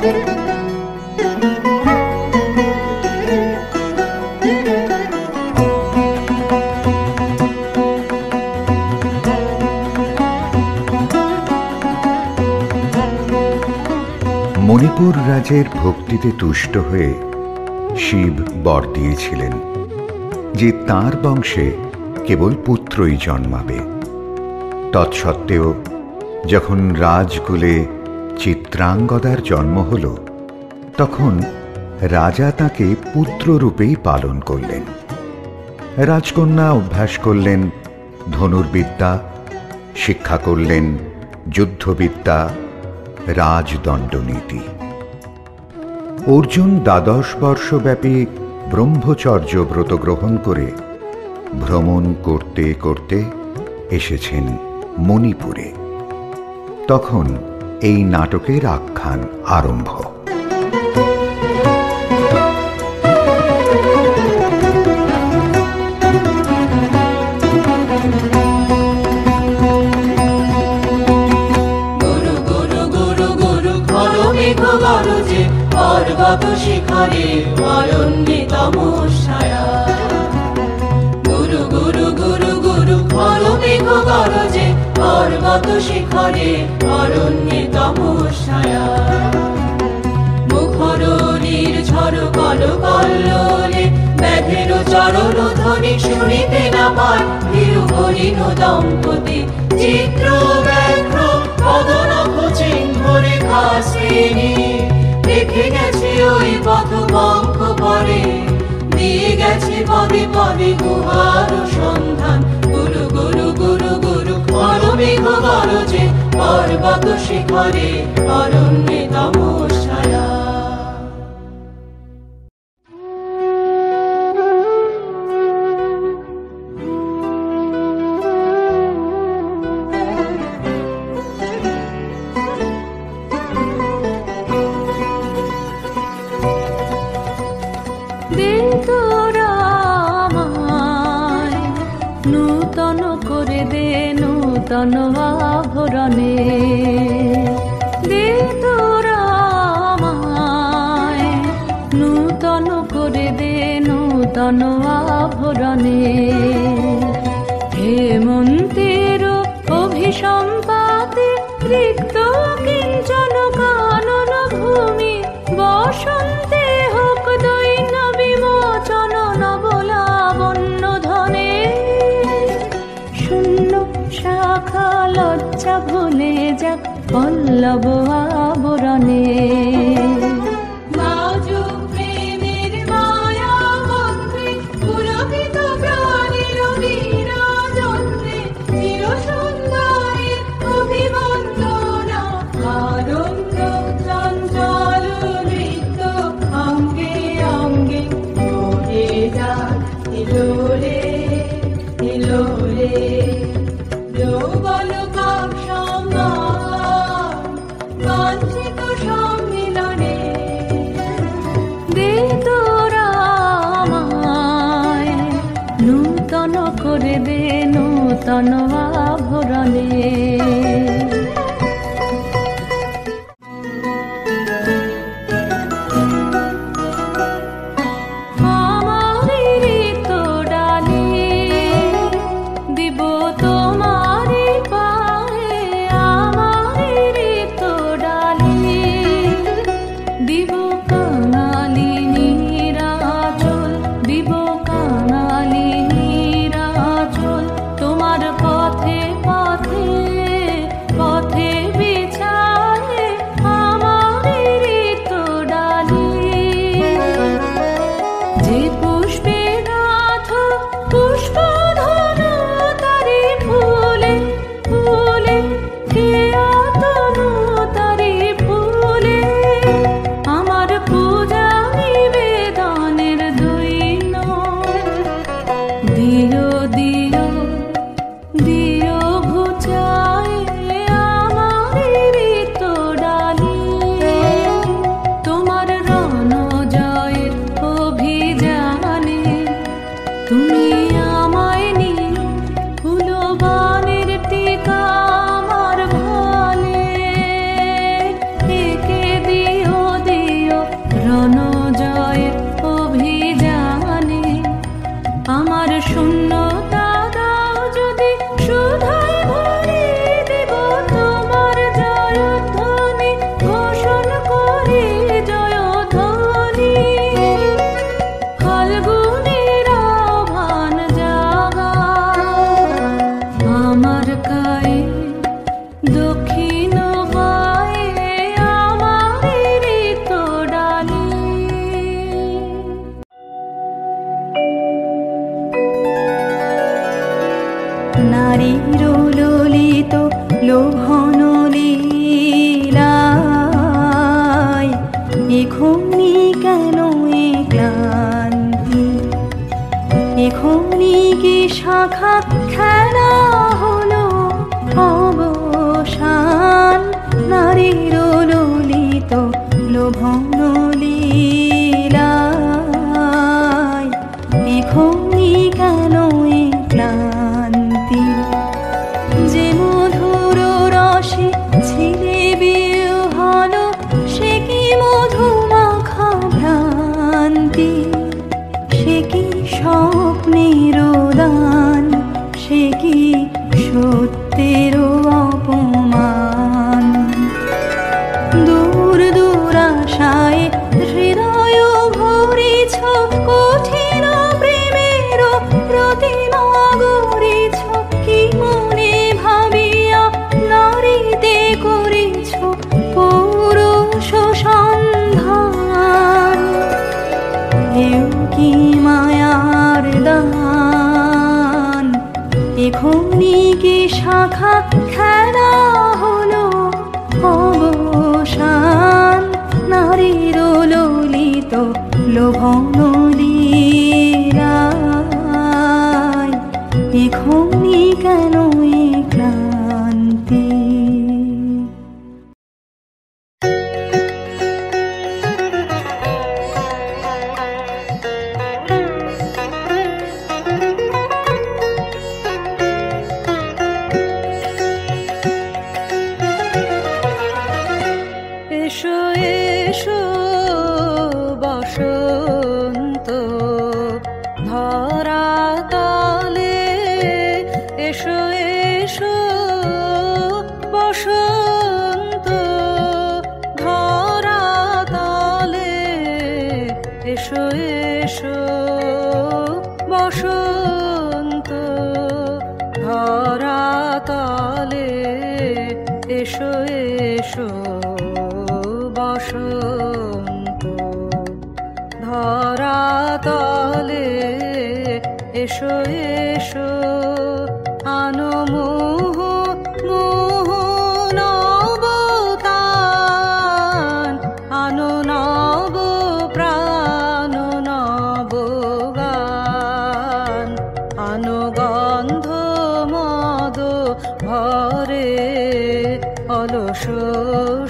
মণিপুর রাজের ভক্তিতে তুষ্ট হয়ে শিব বর দিয়েছিলেন যে তাঁর বংশে কেবল পুত্রই জন্মাবে। তৎসত্ত্বেও যখন রাজকুলে চিত্রাঙ্গদার জন্ম হল, তখন রাজা তাকে পুত্ররূপেই পালন করলেন। রাজকন্যা অভ্যাস করলেন ধনুর্বিদ্যা, শিক্ষা করলেন যুদ্ধবিদ্যা, রাজদণ্ডনীতি। অর্জুন 12 বর্ষব্যাপী ব্রহ্মচর্য ব্রত গ্রহণ করে ভ্রমণ করতে করতে এসেছেন মণিপুরে। তখন এই নাটকের আখ্যান আরম্ভ। পর্বত শিখরে অরণ্যে তমস্যায়া, গুরু গুরু গুরু গুরু ঘর মেঘ গরজে পর্বত শিখরে অরণ্যে তমস্যায়া। মুখর নির্ঝর কল কল্লোলে ব্যাধের চরণ ধ্বনি শুনিতে না পায় ভীরু হরিণ দম্পতি চিত্র ব্যাঘ্র পদনখ চিহ্ন রেখা শ্রেণী। দেখে গেছে ওই পথ বঙ্ক পরে, দিয়ে গেছে পদে পদে গুহার সন্ধান। গুরু গুরু গুরু গুরু ঘর মেঘ গরজে পর্বত শিখরে অরণ্যে তমস্যায়া। নূতন করে দে নূতন আভরণে, দে তোরা আমায় নূতন করে দে নূতন আভরণে। হেমন্তের অভিসম্পাতে রিক্ত কিঞ্চন কানন ভূমি, বসন্তে হোক দৈন্য বিমোচন নবলাবণ্য ধনে। শূন্য শাখা লজ্জা ভুলে যাক পল্লব আবরণে। নূতন করে দে নূতন আভরণে। তোমার পথে পথে এখনি কেন এ ক্লান্তি, এখনি কি শাখা খেলা হলো অবসান, নারীর ললিত লোভন লীলায়, এখনি কেন এ ক্লান্তি। যে মধুর রসে ছিলে বিহ্বল, সে কি মধুমাখা ভ্রান্তি, সে কি স্বপ্নের দান, সে কি সত্যের অপমান। দূর দুরাশায় হৃদয় ভরিছ, কঠিন প্রেমের প্রতিমা গড়িছ, কি মনে ভাবিয়া নারীতে করিছ পৌরুষ সন্ধান। এও কি মায়ার দান, এখনি কি শাখা খেলা হলো অবসান, নারীর ললিত লোভন লীলায়, এখনি কেন এ ক্লান্তি। এসো এসো বসন্ত ধরা তলে, এসো এসো বসন্ত ধরা তলে, এসো এসো বসন্ত ধরা তলে, এসো এসো বসন্ত ধরা তলে, এসো এসো আনো মোহ মোহ নবতান, আনো নব প্রাণ নব গান, আনো গন্ধ মদ ভরে অলস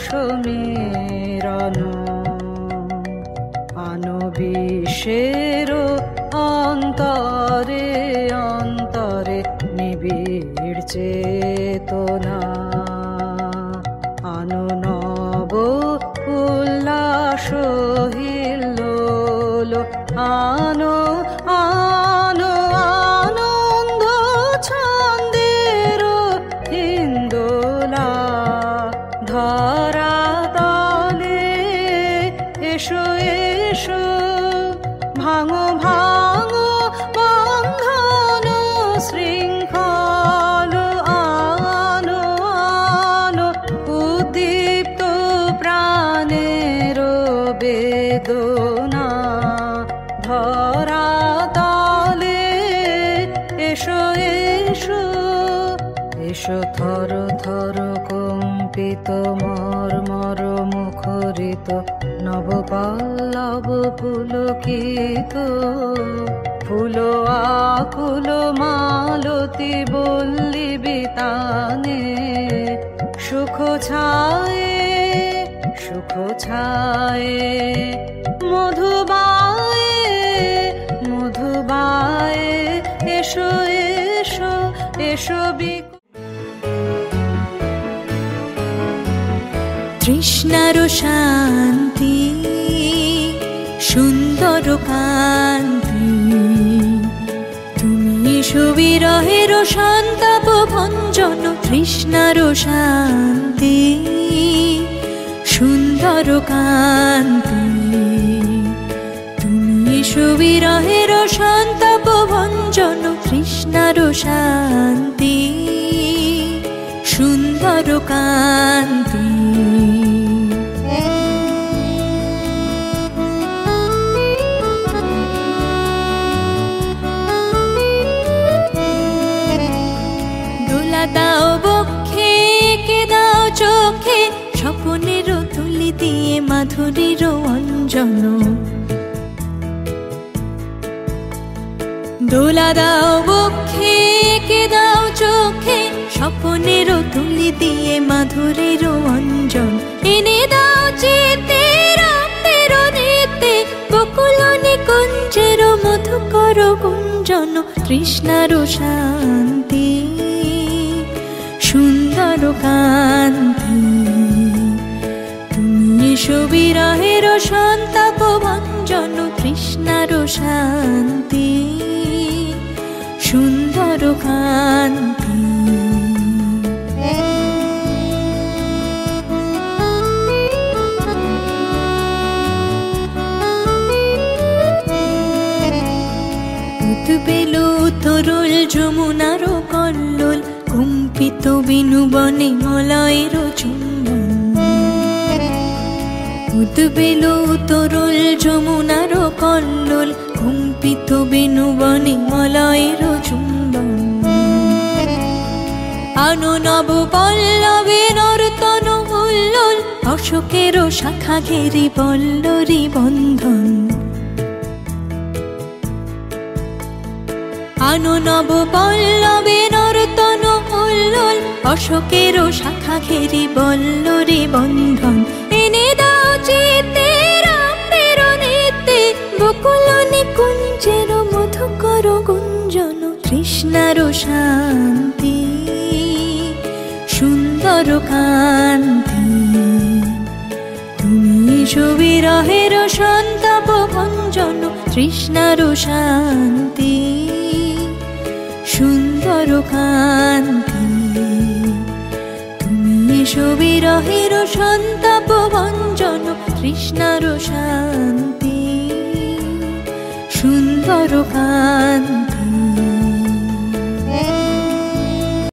সমীরণ, আনো বিশ্বের অন্তরে অন্তরে নিবিড় চেতনা, আনো নব উল্লাস হিল্লোল, আনো আনো আনন্দ ছন্দের হিন্দোলা, ধরা তলে এসো এসো ভাঙো ভাঙো বন্ধন শৃঙ্খল, আনো আনো উদ্দীপ্ত প্রাণের বেদনা, ধরা তলে এসো এসো এসো থর থর কম্পিত মর্মর মুখরিত নবপল্লব পুলকিত, ফুল আকুল মালতী বল্লি বিতানে, সুখ ছায়ে সুখ ছায়ে মধুবায়ে মধুবায়ে, এসো এসো এসো তৃষ্ণার শান্তি সুন্দর কান্তি, তুমি সুবিরহের সন্তাপ ভঞ্জন, তৃষ্ণার শান্তি সুন্দর কান্তি, তুমি সুবিরহের সন্তাপ ভঞ্জন, তৃষ্ণার শান্তি সুন্দর কান্তি। দোলা দাও বক্ষে, কে দাও চোখে, স্বপ্নের তুলি দিয়ে মাধুরীর অঞ্জন। দোলা দাও বক্ষে, কে দাও চোখে, স্বপ্নের তুলি দিয়ে মাধুরীর অঞ্জন। এনে দাও চিতে রক্তের নেতে, বকুল নিকুঞ্জের মধুকর গুঞ্জন। তৃষ্ণার শান্তি, সুন্দর কান্তি, তুমি এসো বিরহের সন্তাপ ভঞ্জন। তৃষ্ণার শান্তি, সুন্দর কান্তি। উদ্বেল তরুল যমুনার কল্লোল, কম্পিত বিনুবনে মলয়ের চুম্বন। উদ্বেল তরুল যমুনার কল্লোল, কম্পিত বিনুবনে মলয়ের চুম্বন। আনো নব পল্লবে নর্তন হুল্লোল, অশোকের শাখা ঘেরি বল্লরী বন্ধন। আনো নব পল্লবে নর্তন হুল্লোল, অশোকের শাখা ঘেরি বল্লরী বন্ধন। এনে দাও চিতে রক্তের নেতে, বকুল নিকুঞ্জের মধুকর গুঞ্জন। তৃষ্ণার শান্তি, সুন্দর কান্তি, তুমি এসো বিরহের সন্তাপ ভঞ্জন। তৃষ্ণার শান্তি, সুন্দর কান্তি, তুমি এসো বিরহের সন্তাপ ভঞ্জন। তৃষ্ণার শান্তি, সুন্দর কান্তি।